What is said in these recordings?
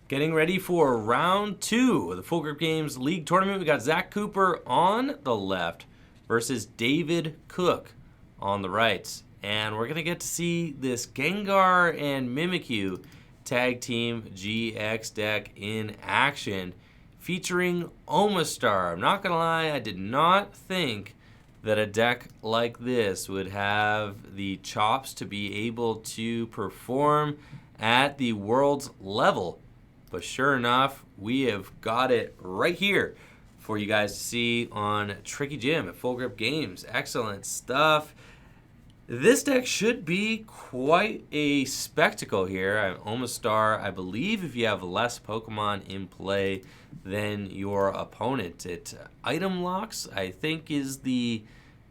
Getting ready for round 2 of the Full Grip Games League Tournament. We got Zac Cooper on the left versus David Cook on the right. And we're going to get to see this Gengar and Mimikyu Tag Team GX deck in action featuring Omastar. I'm not going to lie, I did not think that a deck like this would have the chops to be able to perform at the world's level. But sure enough, we have got it right here for you guys to see on Tricky Jim at Full Grip Games. Excellent stuff. This deck should be quite a spectacle here. Omastar, I believe if you have less Pokemon in play than your opponent, it item locks, I think, is the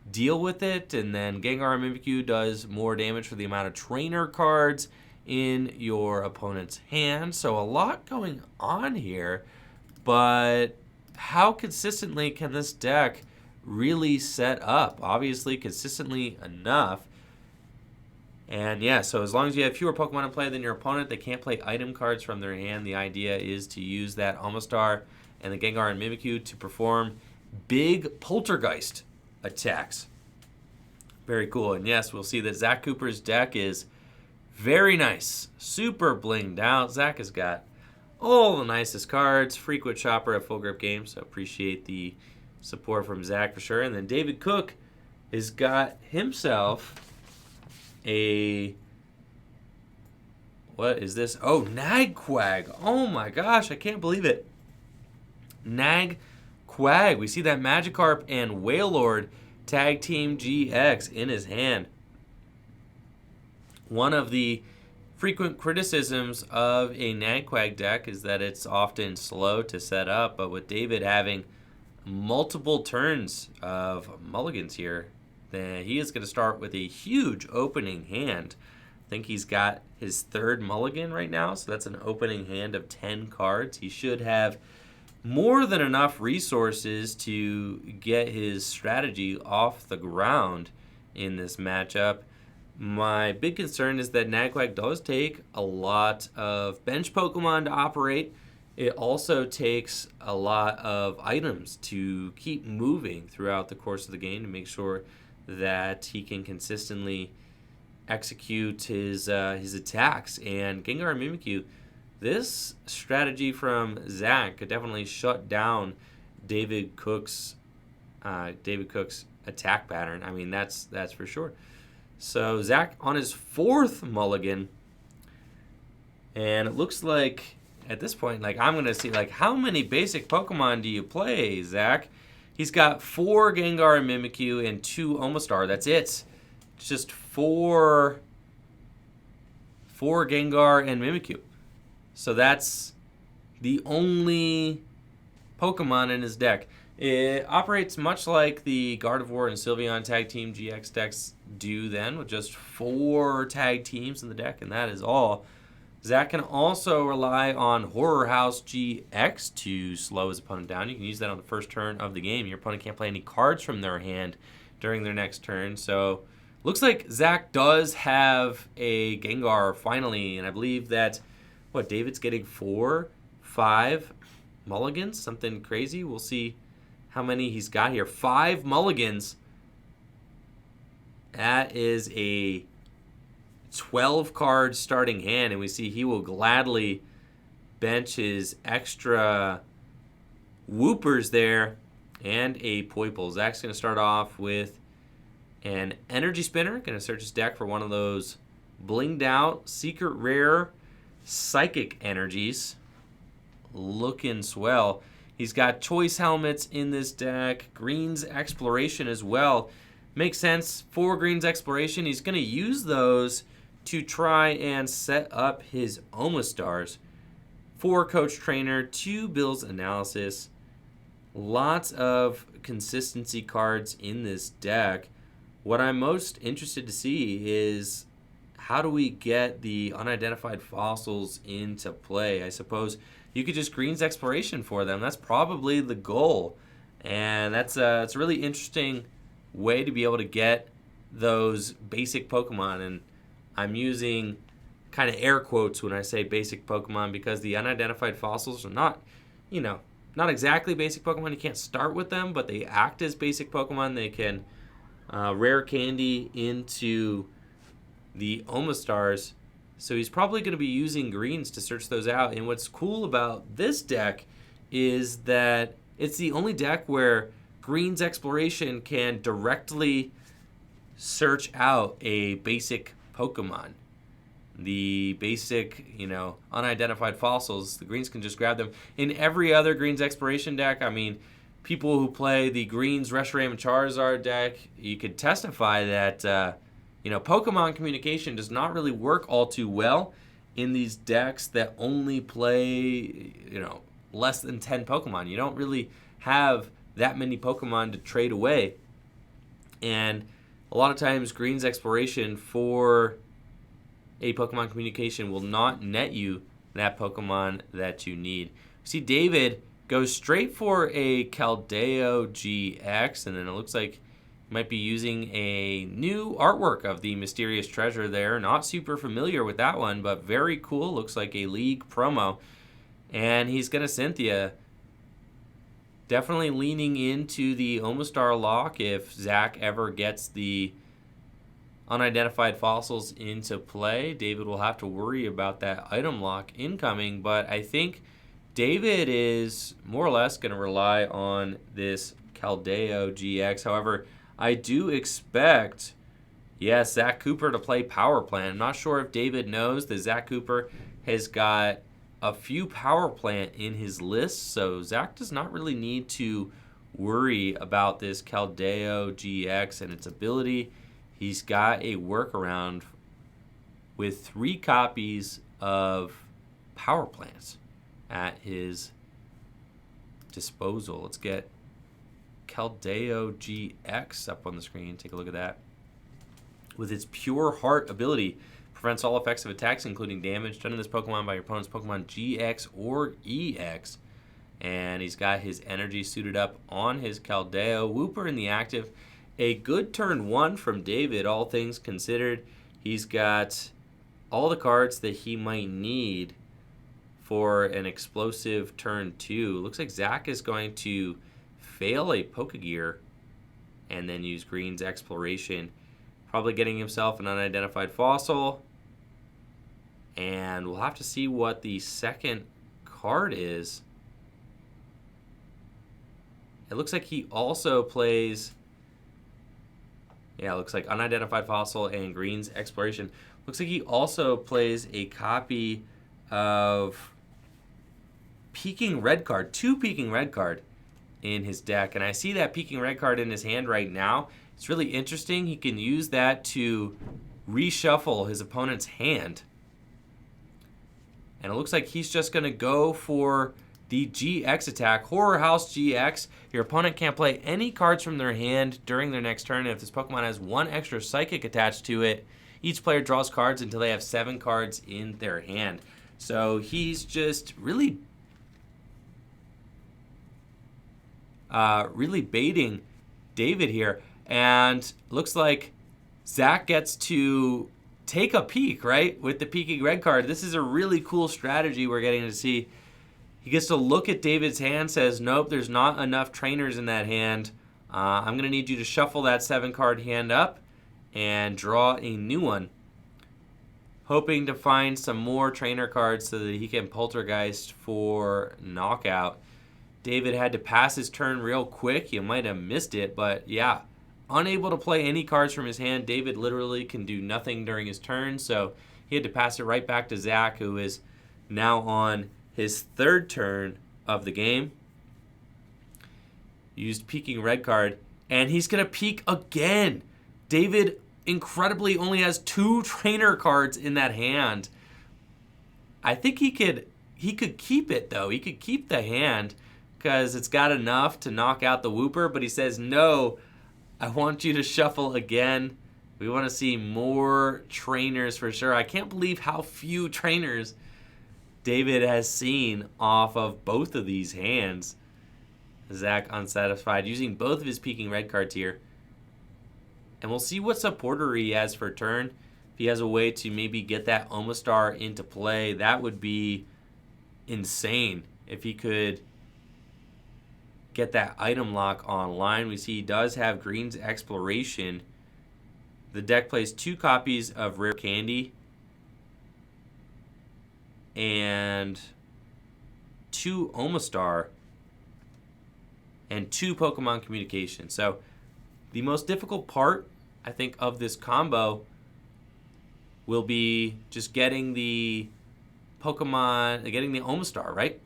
deal with it. And then Gengar and Mimikyu does more damage for the amount of trainer cards in your opponent's hand. So a lot going on here, but how consistently can this deck really set up? Obviously consistently enough. And yeah, so as long as you have fewer Pokemon in play than your opponent, they can't play item cards from their hand. The idea is to use that Omastar and the Gengar and Mimikyu to perform big poltergeist attacks. Very cool. And yes, we'll see that Zac Cooper's deck is very nice. Super blinged out. Zac has got all the nicest cards. Frequent shopper at Full Grip Games, so appreciate the support from Zac for sure. And then David Cook has got himself a... what is this? Oh, Nag Quag. Oh my gosh, I can't believe it. Nag Quag. We see that Magikarp and Wailord Tag Team GX in his hand. One of the frequent criticisms of a Nagquag deck is that it's often slow to set up, but with David having multiple turns of mulligans here, then he is going to start with a huge opening hand. I think he's got his third mulligan right now, so that's an opening hand of 10 cards. He should have more than enough resources to get his strategy off the ground in this matchup. My big concern is that Nagquag does take a lot of bench Pokemon to operate. It also takes a lot of items to keep moving throughout the course of the game to make sure that he can consistently execute his attacks. And Gengar and Mimikyu, this strategy from Zac could definitely shut down David Cook's attack pattern. I mean, that's for sure. So Zac on his 4th mulligan, and it looks like at this point, like, I'm gonna see, like, how many basic Pokemon do you play, Zac? He's got 4 Gengar and Mimikyu and 2 Omastar. That's it. It's just 4 Gengar and Mimikyu. So that's the only Pokemon in his deck. It operates much like the Gardevoir and Sylveon Tag Team GX decks do then, with just 4 tag teams in the deck, and that is all. Zac can also rely on Horror House GX to slow his opponent down. You can use that on the first turn of the game. Your opponent can't play any cards from their hand during their next turn. So looks like Zac does have a Gengar finally, and I believe that, David's getting 4, 5 mulligans, something crazy. We'll see how many he's got here. 5 mulligans. That is a 12-card starting hand, and we see he will gladly bench his extra Whoopers there and a Poipole. Zac's going to start off with an Energy Spinner. Going to search his deck for one of those blinged out secret rare psychic energies. Looking swell. He's got choice helmets in this deck. Green's Exploration as well. Makes sense. 4 Green's Exploration. He's going to use those to try and set up his Omastars. 4 Coach Trainer, 2 Bill's Analysis. Lots of consistency cards in this deck. What I'm most interested to see is, how do we get the unidentified fossils into play? I suppose you could just Green's Exploration for them. That's probably the goal. And it's a really interesting way to be able to get those basic Pokemon. And I'm using kind of air quotes when I say basic Pokemon, because the unidentified fossils are not, not exactly basic Pokemon. You can't start with them, but they act as basic Pokemon. They can rare candy into the Omastars. So he's probably going to be using greens to search those out. And what's cool about this deck is that it's the only deck where greens exploration can directly search out a basic Pokemon. The basic, unidentified fossils, the greens can just grab them. In every other greens exploration deck, I mean, people who play the greens Reshiram and Charizard deck, you could testify that, Pokemon communication does not really work all too well in these decks that only play, less than 10 Pokemon. You don't really have that many Pokemon to trade away. And a lot of times, greens exploration for a Pokemon communication will not net you that Pokemon that you need. See, David goes straight for a Keldeo GX, and then it looks like he might be using a new artwork of the Mysterious Treasure there. Not super familiar with that one, but very cool. Looks like a League promo. And he's going to Cynthia. Definitely leaning into the Omastar lock if Zac ever gets the unidentified fossils into play. David will have to worry about that item lock incoming, but I think David is more or less going to rely on this Keldeo GX. However, I do expect, Zac Cooper to play Power Plant. I'm not sure if David knows that Zac Cooper has got a few Power Plant in his list, so Zac does not really need to worry about this Keldeo GX and its ability. He's got a workaround with 3 copies of Power Plants at his disposal. Let's get Keldeo GX up on the screen. Take a look at that. With its Pure Heart ability, prevents all effects of attacks, including damage done to this Pokemon by your opponent's Pokemon GX or EX. And he's got his energy suited up on his Keldeo. Wooper in the active. A good turn 1 from David, all things considered. He's got all the cards that he might need for an explosive turn 2. Looks like Zac is going to fail a Pokegear and then use Green's Exploration. Probably getting himself an unidentified fossil. And we'll have to see what the second card is. It looks like he also plays... it looks like unidentified fossil and Green's Exploration. Looks like he also plays a copy of Peaking Red card, 2 Peaking Red card in his deck. And I see that Peaking Red card in his hand right now. It's really interesting. He can use that to reshuffle his opponent's hand. And it looks like he's just going to go for the GX attack. Horror House GX. Your opponent can't play any cards from their hand during their next turn. And if this Pokemon has 1 extra Psychic attached to it, each player draws cards until they have 7 cards in their hand. So he's just really baiting David here. And looks like Zac gets to take a peek, right, with the Peaking Red card. This is a really cool strategy we're getting to see. He gets to look at David's hand, says, nope, there's not enough trainers in that hand. I'm going to need you to shuffle that 7-card hand up and draw a new one. Hoping to find some more trainer cards so that he can Poltergeist for knockout. David had to pass his turn real quick. You might have missed it, but yeah. Unable to play any cards from his hand. David literally can do nothing during his turn, so he had to pass it right back to Zac, who is now on his 3rd turn of the game. Used Peaking Red card, and he's going to peek again. David, incredibly, only has 2 trainer cards in that hand. I think he could keep it, though. He could keep the hand because it's got enough to knock out the Wooper, but he says, no, I want you to shuffle again. We want to see more trainers for sure. I can't believe how few trainers David has seen off of both of these hands. Zac unsatisfied, using both of his Peaking Red cards here. And we'll see what supporter he has for turn. If he has a way to maybe get that Omastar into play, that would be insane. If he could get that item lock online. We see he does have Green's Exploration. The deck plays 2 copies of Rare Candy and 2 Omastar and 2 Pokemon Communication. So the most difficult part, I think, of this combo will be just getting the Pokemon, getting the Omastar, right?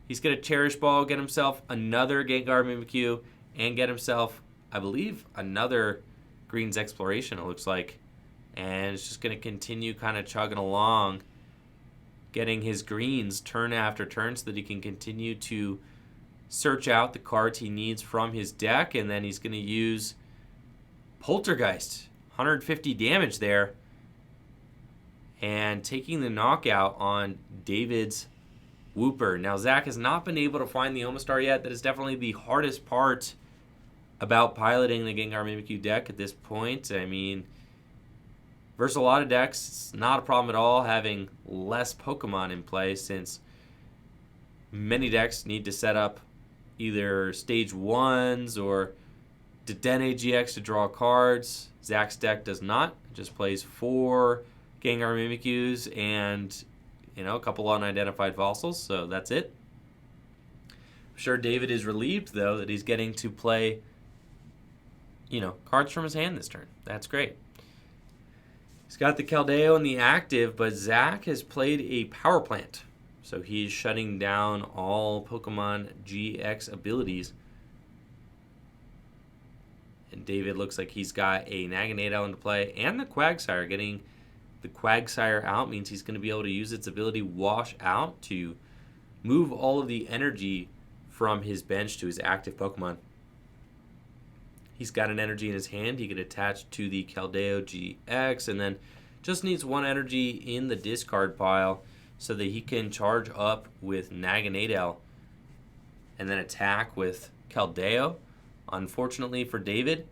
He's going to Cherish Ball, get himself another Gengar Mimikyu, and get himself, I believe, another Green's Exploration, it looks like. And it's just going to continue kind of chugging along, getting his greens turn after turn so that he can continue to search out the cards he needs from his deck. And then he's going to use Poltergeist, 150 damage there, and taking the knockout on David's Wooper. Now, Zach has not been able to find the Omastar yet. That is definitely the hardest part about piloting the Gengar Mimikyu deck at this point. I mean, versus a lot of decks, it's not a problem at all having less Pokemon in play, since many decks need to set up either stage 1s or Dedenne GX to draw cards. Zach's deck does not. It just plays 4 Gengar Mimikyus and a couple unidentified fossils, so that's it. I'm sure David is relieved, though, that he's getting to play, cards from his hand this turn. That's great. He's got the Keldeo in the active, but Zach has played a Power Plant, so he's shutting down all Pokemon GX abilities. And David looks like he's got a Naganadel into play, and the Quagsire. Getting the Quagsire out means he's going to be able to use its ability Wash Out to move all of the energy from his bench to his active Pokemon. He's got an energy in his hand he could attach to the Keldeo GX, and then just needs 1 energy in the discard pile so that he can charge up with Naganadel and then attack with Keldeo. Unfortunately for David,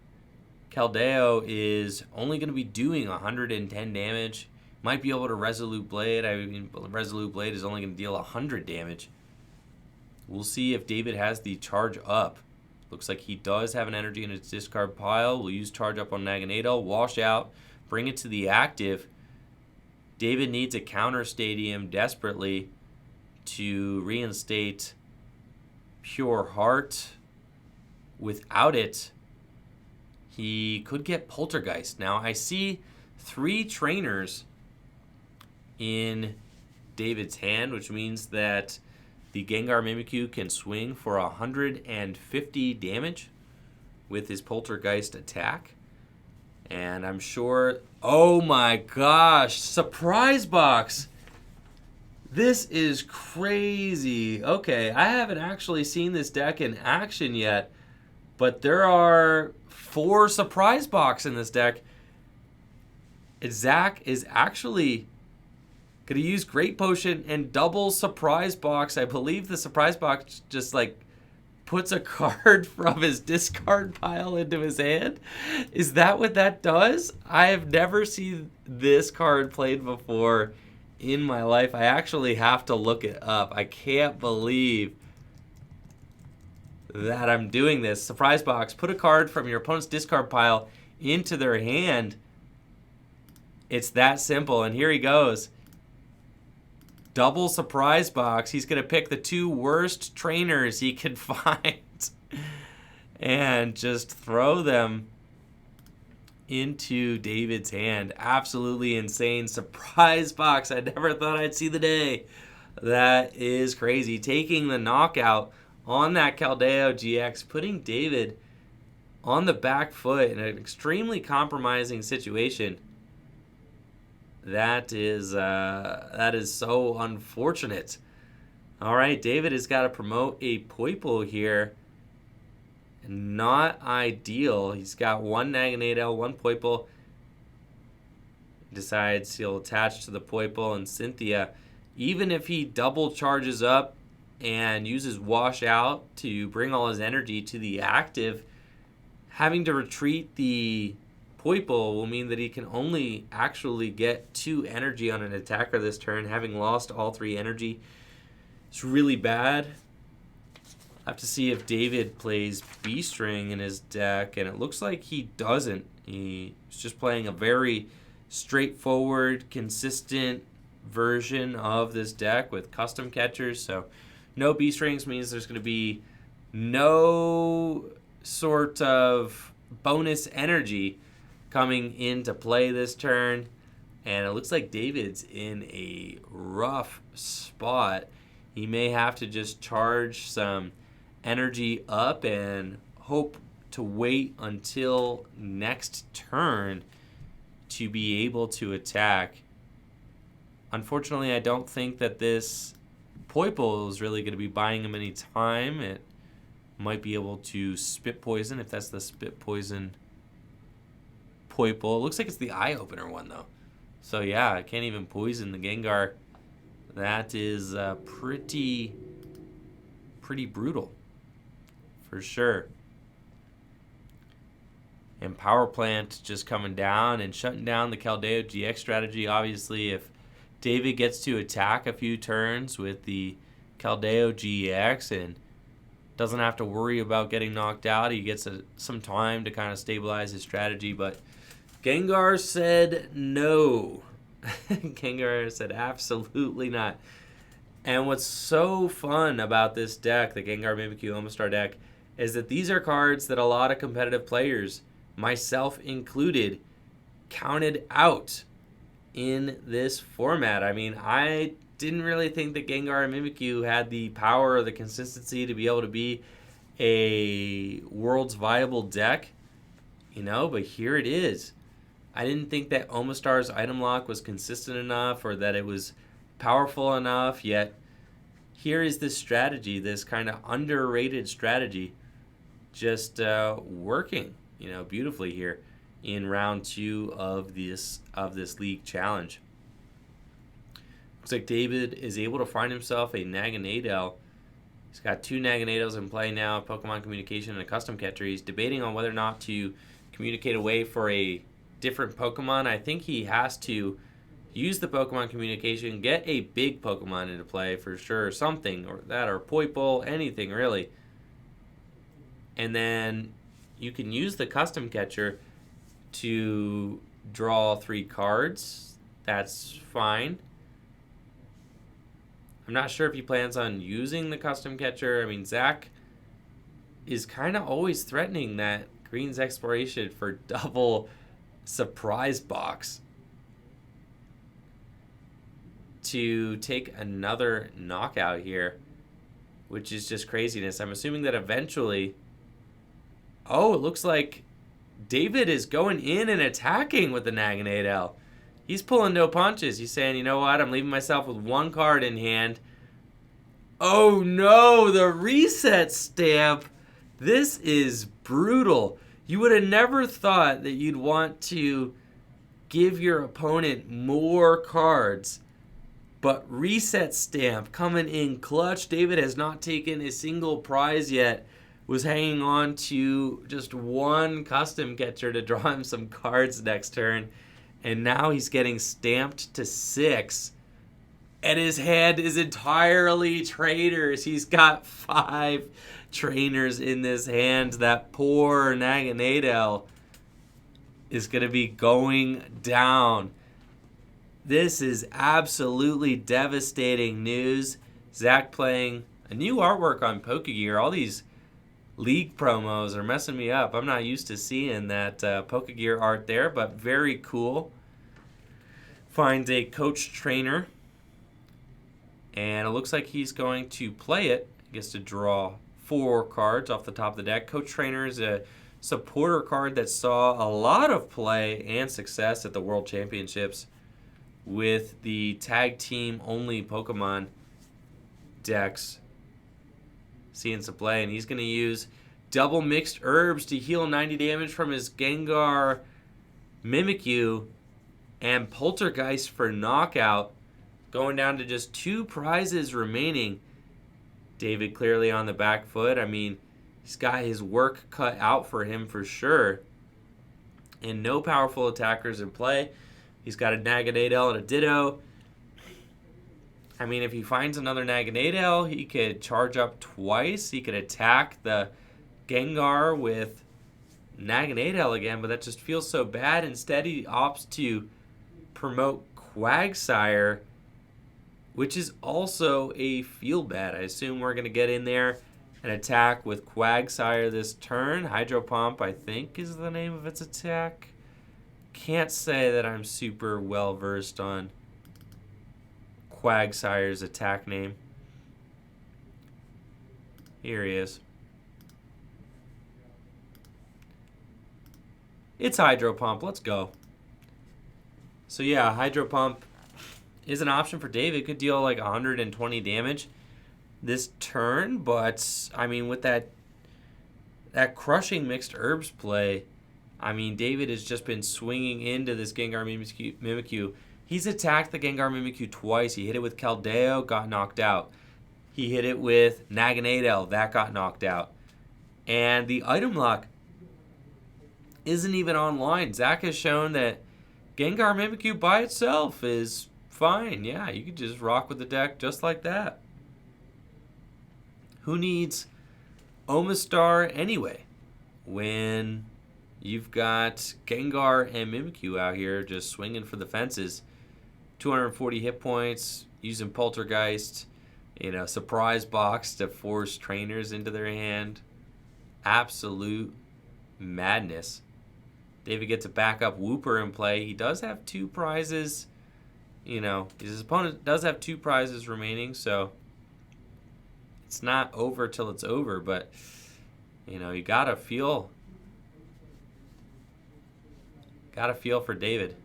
Keldeo is only going to be doing 110 damage. Might be able to Resolute Blade. I mean, Resolute Blade is only going to deal 100 damage. We'll see if David has the charge up. Looks like he does have an energy in his discard pile. We'll use charge up on Naganadel, Wash Out, bring it to the active. David needs a counter stadium desperately to reinstate Pure Heart. Without it, he could get Poltergeist. Now, I see 3 trainers in David's hand, which means that the Gengar Mimikyu can swing for 150 damage with his Poltergeist attack. And I'm sure... Oh my gosh! Surprise box! This is crazy. Okay, I haven't actually seen this deck in action yet, but there are 4 surprise box in this deck. Zach is actually going to use Great Potion and double surprise box. I believe the surprise box just puts a card from his discard pile into his hand. Is that what that does? I have never seen this card played before in my life. I actually have to look it up. I can't believe that I'm doing this. Surprise box. Put a card from your opponent's discard pile into their hand. It's that simple. And here he goes. Double surprise box. He's going to pick the 2 worst trainers he can find and just throw them into David's hand. Absolutely insane surprise box. I never thought I'd see the day. That is crazy. Taking the knockout on that Keldeo GX, putting David on the back foot in an extremely compromising situation. That is so unfortunate. All right, David has got to promote a Poiple here. Not ideal. He's got 1 Naganadel, 1 Poiple. Decides he'll attach to the Poiple and Cynthia. Even if he double charges up and uses Wash Out to bring all his energy to the active, having to retreat the Poiple will mean that he can only actually get 2 energy on an attacker this turn, having lost all 3 energy. It's really bad. I have to see if David plays B-String in his deck, and it looks like he doesn't. He's just playing a very straightforward, consistent version of this deck with custom catchers. So no B-Strings means there's going to be no sort of bonus energy coming into play this turn. And it looks like David's in a rough spot. He may have to just charge some energy up and hope to wait until next turn to be able to attack. Unfortunately, I don't think that this Poiple is really going to be buying him any time. It might be able to spit poison if that's the spit poison Poiple. It looks like it's the eye opener one though. So yeah, I can't even poison the Gengar. That is pretty brutal for sure. And Power Plant just coming down and shutting down the Keldeo GX strategy. Obviously, if David gets to attack a few turns with the Keldeo GX and doesn't have to worry about getting knocked out, he gets some time to kind of stabilize his strategy. But Gengar said no. Gengar said absolutely not. And what's so fun about this deck, the Gengar Mimikyu Omastar deck, is that these are cards that a lot of competitive players, myself included, counted out in this format. I mean, I didn't really think that Gengar and Mimikyu had the power or the consistency to be able to be a world's viable deck, but here it is. I didn't think that Omastar's item lock was consistent enough or that it was powerful enough, yet here is this strategy, this kind of underrated strategy, just working, beautifully here in round 2 of this league challenge. Looks like David is able to find himself a Naganadel. He's got 2 Naganadels in play now, Pokemon Communication and a Custom Catcher. He's debating on whether or not to communicate away for a different Pokemon. I think he has to use the Pokemon Communication, get a big Pokemon into play for sure, something, or Poiple, anything really. And then you can use the Custom Catcher to draw 3 cards. That's fine. I'm not sure if he plans on using the Custom Catcher. I mean, Zac is kind of always threatening that Green's Exploration for double surprise box to take another knockout here, which is just craziness. I'm assuming that eventually... Oh, it looks like David is going in and attacking with the Naganadel. He's pulling no punches. He's saying, you know what, I'm leaving myself with 1 card in hand. Oh no, the reset stamp. This is brutal. You would have never thought that you'd want to give your opponent more cards, but reset stamp coming in clutch. David has not taken a single prize yet. Was hanging on to just 1 custom catcher to draw him some cards next turn. And now he's getting stamped to 6. And his hand is entirely trainers. He's got 5 trainers in this hand. That poor Naganadel is going to be going down. This is absolutely devastating news. Zac playing a new artwork on Pokegear. All these league promos are messing me up. I'm not used to seeing that Pokegear art there, but very cool. Finds a coach trainer, and it looks like he's going to play it. He gets to draw 4 cards off the top of the deck. Coach trainer is a supporter card that saw a lot of play and success at the World Championships with the tag team only Pokemon decks. Seeing some play, and he's going to use double mixed herbs to heal 90 damage from his Gengar Mimikyu and Poltergeist for knockout, going down to just 2 prizes remaining. David clearly on the back foot. I mean, he's got his work cut out for him for sure. and no powerful attackers in play. He's got a Naganadel and a Ditto. I mean, if he finds another Naganadel, he could charge up twice. He could attack the Gengar with Naganadel again, but that just feels so bad. Instead, he opts to promote Quagsire, which is also a feel bad. I assume we're going to get in there and attack with Quagsire this turn. Hydro Pump, I think, is the name of its attack. Can't say that I'm super well versed on Quagsire's attack name. Here he is. It's Hydro Pump. Let's go. So yeah, Hydro Pump is an option for David. Could deal like 120 damage this turn, but I mean, with that crushing mixed herbs play, I mean, David has just been swinging into this Gengar Mimikyu. He's attacked the Gengar Mimikyu twice. He hit it with Caldeo, got knocked out. He hit it with Naganadel, that got knocked out. And the item lock isn't even online. Zac has shown that Gengar Mimikyu by itself is fine. Yeah, you could just rock with the deck just like that. Who needs Omastar anyway when you've got Gengar and Mimikyu out here just swinging for the fences? 240 hit points, using Poltergeist, surprise box to force trainers into their hand. Absolute madness. David gets a backup Wooper in play. He does have 2 prizes. His opponent does have 2 prizes remaining, so it's not over till it's over, but, you gotta feel for David.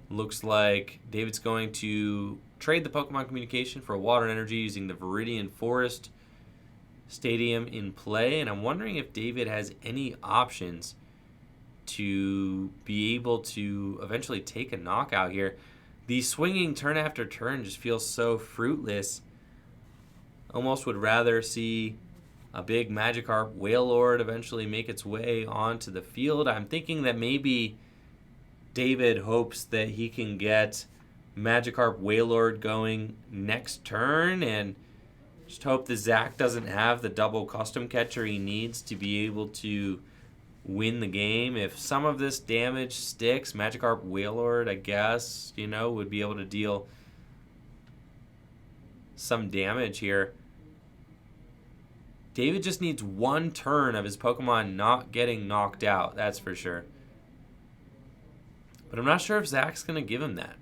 Looks like David's going to trade the Pokemon Communication for Water Energy using the Viridian Forest Stadium in play, and I'm wondering if David has any options to be able to eventually take a knockout here. The swinging turn after turn just feels so fruitless. Almost would rather see a big Magikarp Wailord eventually make its way onto the field. I'm thinking that maybe David hopes that he can get Magikarp Wailord going next turn, and just hope that Zac doesn't have the double custom catcher he needs to be able to win the game. If some of this damage sticks, Magikarp Wailord, I guess, would be able to deal some damage here. David just needs one turn of his Pokemon not getting knocked out, that's for sure. But I'm not sure if Zac's going to give him that.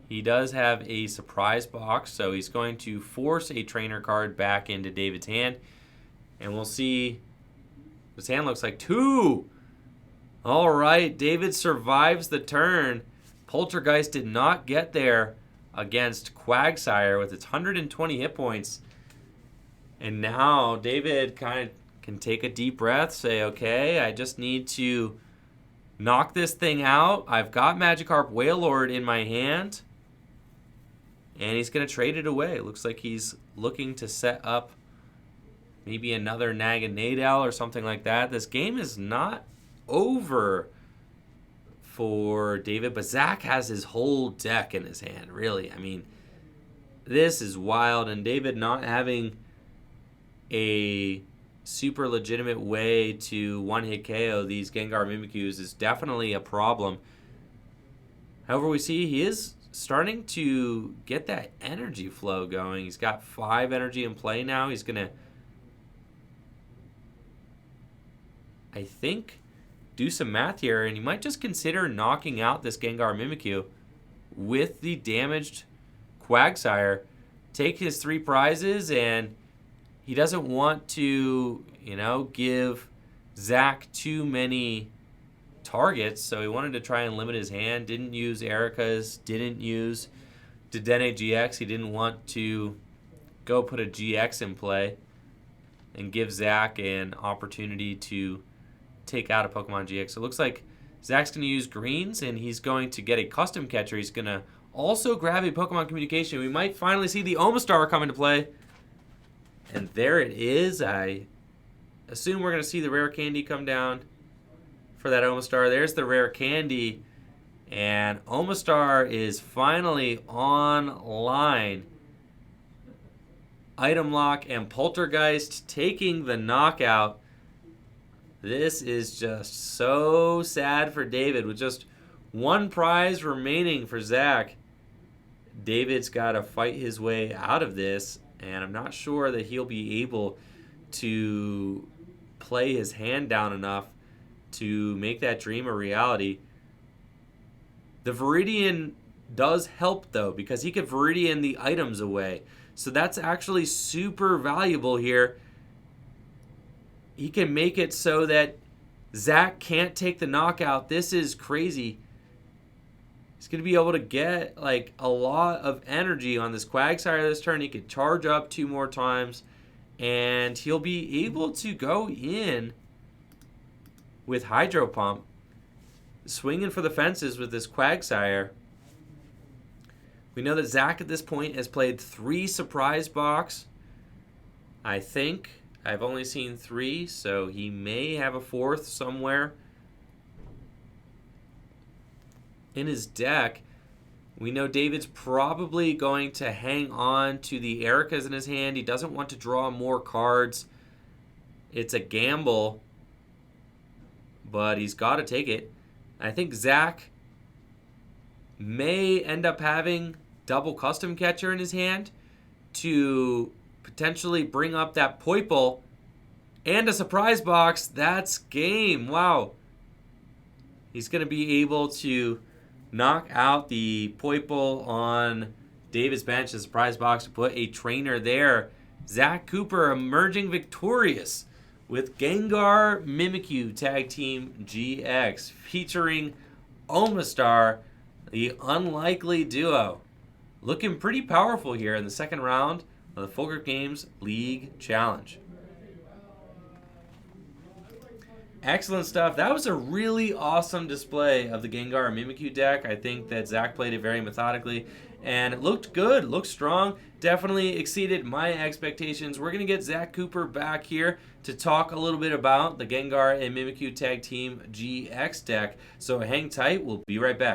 He does have a surprise box, so he's going to force a trainer card back into David's hand. And we'll see. His hand looks like 2. All right, David survives the turn. Poltergeist did not get there against Quagsire with its 120 hit points. And now David kind of can take a deep breath, say, okay, I just need to knock this thing out. I've got Magikarp Wailord in my hand. And he's going to trade it away. It looks like he's looking to set up maybe another Naganadel or something like that. This game is not over for David, but Zac has his whole deck in his hand, really. I mean, this is wild, and David not having a super legitimate way to one-hit KO these Gengar Mimikyus is definitely a problem. However, we see he is starting to get that energy flow going. He's got 5 energy in play now. He's going to, I think, do some math here, and he might just consider knocking out this Gengar Mimikyu with the damaged Quagsire. Take his 3 prizes, and he doesn't want to, give Zac too many targets, so he wanted to try and limit his hand. Didn't use Erica's, didn't use Dedenne GX. He didn't want to go put a GX in play and give Zac an opportunity to take out a Pokemon GX. So it looks like Zac's going to use greens, and he's going to get a custom catcher. He's going to also grab a Pokemon Communication. We might finally see the Omastar come into play. And there it is. I assume we're going to see the rare candy come down for that Omastar. There's the rare candy. And Omastar is finally online. Item Lock and Poltergeist taking the knockout. This is just so sad for David. With just one prize remaining for Zac, David's got to fight his way out of this. And I'm not sure that he'll be able to play his hand down enough to make that dream a reality. The Viridian does help, though, because he could Viridian the items away. So that's actually super valuable here. He can make it so that Zac can't take the knockout. This is crazy. He's going to be able to get like a lot of energy on this Quagsire this turn. He could charge up 2 more times. And he'll be able to go in with Hydro Pump, swinging for the fences with this Quagsire. We know that Zac at this point has played 3 Surprise Box. I think. I've only seen 3, so he may have a 4th somewhere in his deck. We know David's probably going to hang on to the Ericas in his hand. He doesn't want to draw more cards. It's a gamble, but he's got to take it. I think Zac may end up having double Custom Catcher in his hand to potentially bring up that Poiple and a Surprise Box. That's game. Wow. He's going to be able to knock out the Poiple on David's bench, the Surprise Box, to put a trainer there. Zac Cooper emerging victorious with Gengar Mimikyu Tag Team GX featuring Omastar, the unlikely duo. Looking pretty powerful here in the second round of the Full Grip Games League Challenge. Excellent stuff. That was a really awesome display of the Gengar and Mimikyu deck. I think that Zac played it very methodically, and it looked good, looked strong, definitely exceeded my expectations. We're going to get Zac Cooper back here to talk a little bit about the Gengar and Mimikyu Tag Team GX deck, so hang tight. We'll be right back.